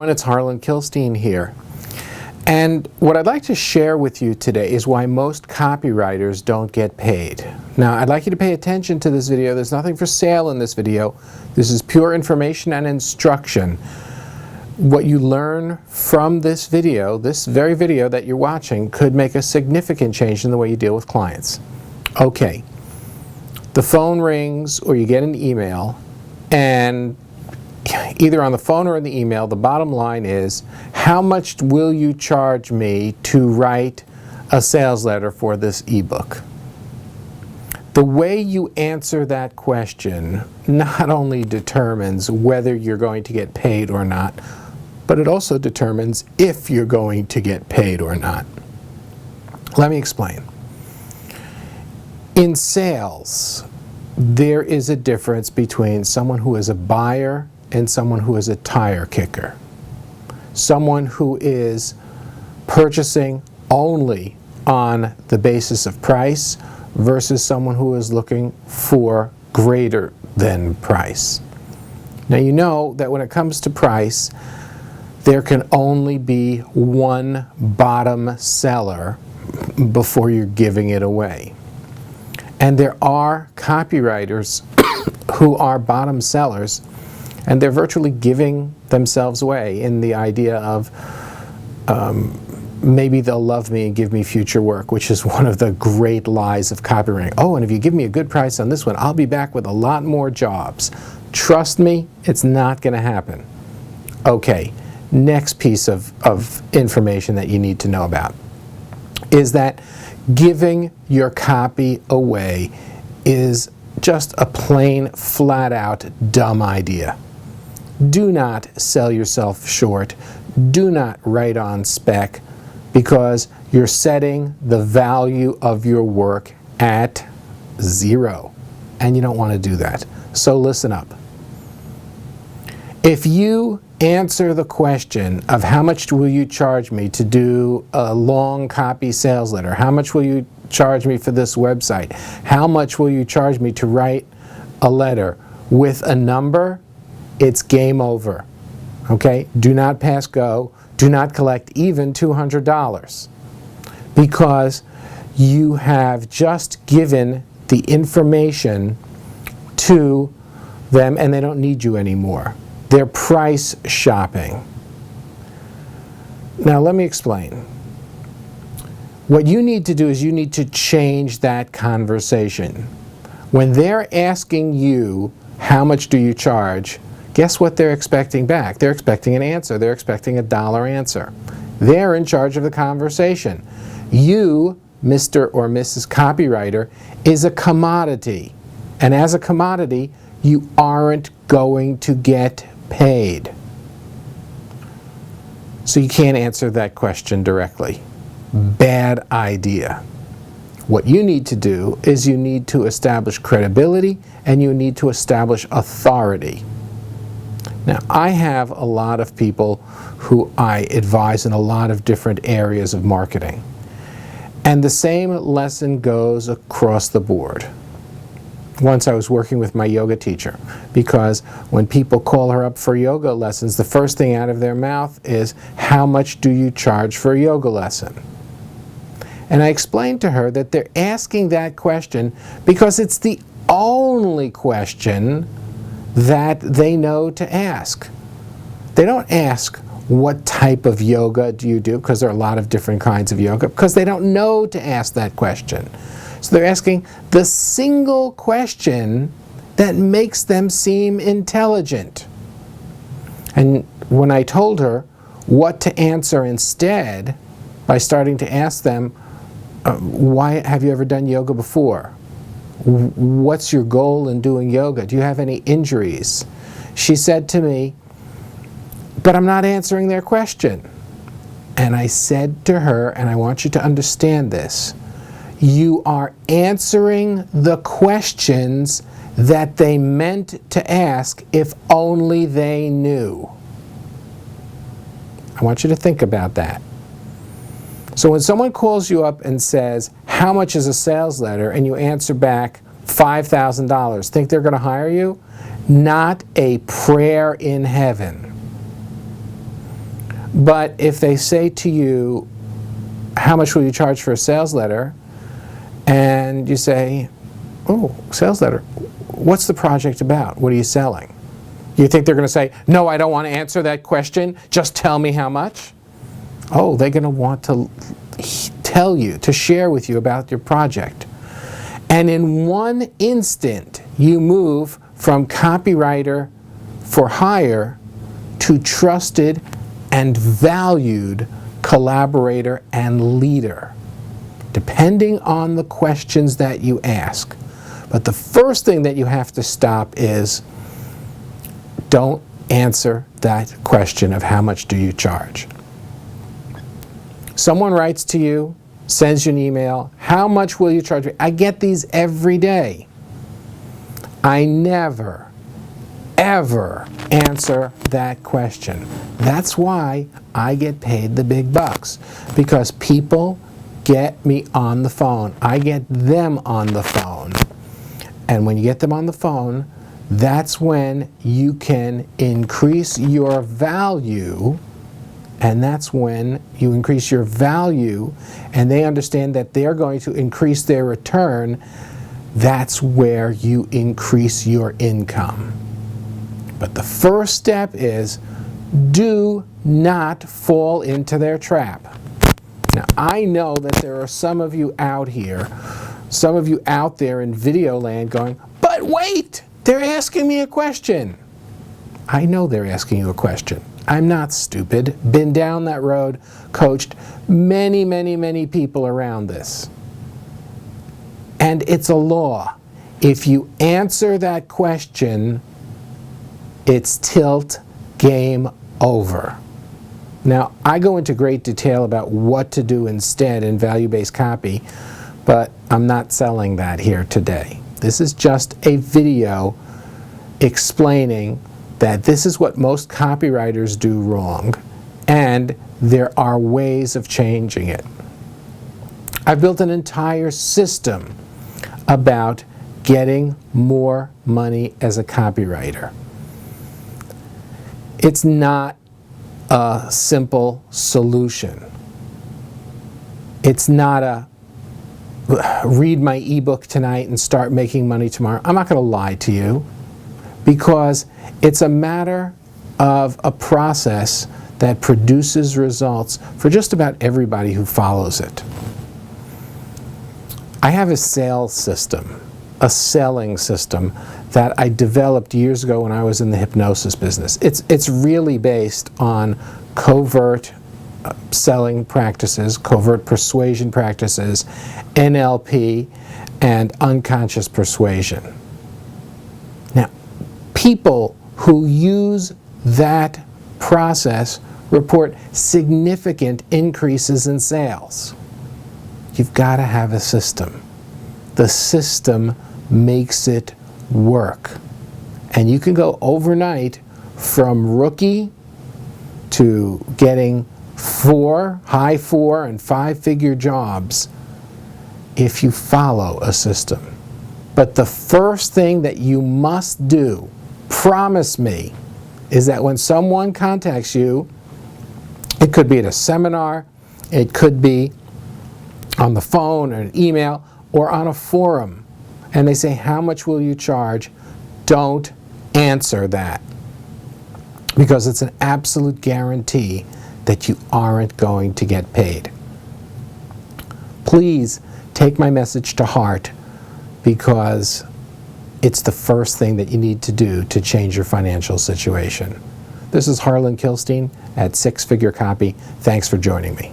It's Harlan Kilstein here. And what I'd like to share with you today is why most copywriters don't get paid. Now, I'd like you to pay attention to this video. There's nothing for sale in this video. This is pure information and instruction. What you learn from this video, this very video that you're watching, could make a significant change in the way you deal with clients. Okay, the phone rings or you get an email, and either on the phone or in the email, the bottom line is, how much will you charge me to write a sales letter for this ebook? The way you answer that question not only determines whether you're going to get paid or not, but it also determines if you're going to get paid or not. Let me explain. In sales, there is a difference between someone who is a buyer and someone who is a tire kicker. Someone who is purchasing only on the basis of price versus someone who is looking for greater than price. Now, you know that when it comes to price, there can only be one bottom seller before you're giving it away. And there are copywriters who are bottom sellers, and they're virtually giving themselves away in the idea of maybe they'll love me and give me future work, which is one of the great lies of copywriting. Oh, and if you give me a good price on this one, I'll be back with a lot more jobs. Trust me, it's not going to happen. Okay, next piece of information that you need to know about is that giving your copy away is just a plain, flat-out dumb idea. Do not sell yourself short. Do not write on spec, because you're setting the value of your work at zero, and you don't want to do that. So listen up. If you answer the question of how much will you charge me to do a long copy sales letter, how much will you charge me for this website, how much will you charge me to write a letter, with a number, it's game over. Okay? Do not pass go. Do not collect even $200, because you have just given the information to them and they don't need you anymore. They're price shopping. Now let me explain. What you need to do is you need to change that conversation. When they're asking you, how much do you charge? Guess what they're expecting back? They're expecting an answer. They're expecting a dollar answer. They're in charge of the conversation. You, Mr. or Mrs. Copywriter, is a commodity. And as a commodity, you aren't going to get paid. So you can't answer that question directly. Bad idea. What you need to do is you need to establish credibility and you need to establish authority. Now, I have a lot of people who I advise in a lot of different areas of marketing. And the same lesson goes across the board. Once I was working with my yoga teacher, because when people call her up for yoga lessons, the first thing out of their mouth is, how much do you charge for a yoga lesson? And I explained to her that they're asking that question because it's the only question that they know to ask. They don't ask, what type of yoga do you do? Because there are a lot of different kinds of yoga, because they don't know to ask that question. So they're asking the single question that makes them seem intelligent. And when I told her what to answer instead, by starting to ask them, why have you ever done yoga before? What's your goal in doing yoga? Do you have any injuries? She said to me, but I'm not answering their question. And I said to her, and I want you to understand this, you are answering the questions that they meant to ask if only they knew. I want you to think about that. So when someone calls you up and says, how much is a sales letter, and you answer back $5,000, think they're going to hire you? Not a prayer in heaven. But if they say to you, how much will you charge for a sales letter? And you say, oh, sales letter, what's the project about? What are you selling? You think they're going to say, no, I don't want to answer that question, just tell me how much? Oh, they're going to want to tell you, to share with you about your project. And in one instant, you move from copywriter for hire to trusted and valued collaborator and leader, depending on the questions that you ask. But the first thing that you have to stop is, don't answer that question of how much do you charge. Someone writes to you, sends you an email, how much will you charge me? I get these every day. I never, ever answer that question. That's why I get paid the big bucks, because people get me on the phone. I get them on the phone. And when you get them on the phone, that's when you can increase your value. And that's when you increase your value and they understand that they're going to increase their return. That's where you increase your income. But the first step is, do not fall into their trap. Now, I know that there are some of you out here, some of you out there in video land going, but wait, they're asking me a question. I know they're asking you a question. I'm not stupid. Been down that road, coached many, many, many people around this. And it's a law. If you answer that question, it's tilt, game over. Now, I go into great detail about what to do instead in value-based copy, but I'm not selling that here today. This is just a video explaining that this is what most copywriters do wrong, and there are ways of changing it. I've built an entire system about getting more money as a copywriter. It's not a simple solution. It's not a read my ebook tonight and start making money tomorrow. I'm not going to lie to you, because it's a matter of a process that produces results for just about everybody who follows it. I have a sales system, a selling system that I developed years ago when I was in the hypnosis business. It's really based on covert selling practices, covert persuasion practices, NLP, and unconscious persuasion. Now, people who use that process report significant increases in sales. You've got to have a system. The system makes it work. And you can go overnight from rookie to getting high four and five-figure jobs if you follow a system. But the first thing that you must do, promise me, is that when someone contacts you, it could be at a seminar, it could be on the phone or an email or on a forum, and they say, how much will you charge? Don't answer that, because it's an absolute guarantee that you aren't going to get paid. Please take my message to heart, because it's the first thing that you need to do to change your financial situation. This is Harlan Kilstein at Six Figure Copy. Thanks for joining me.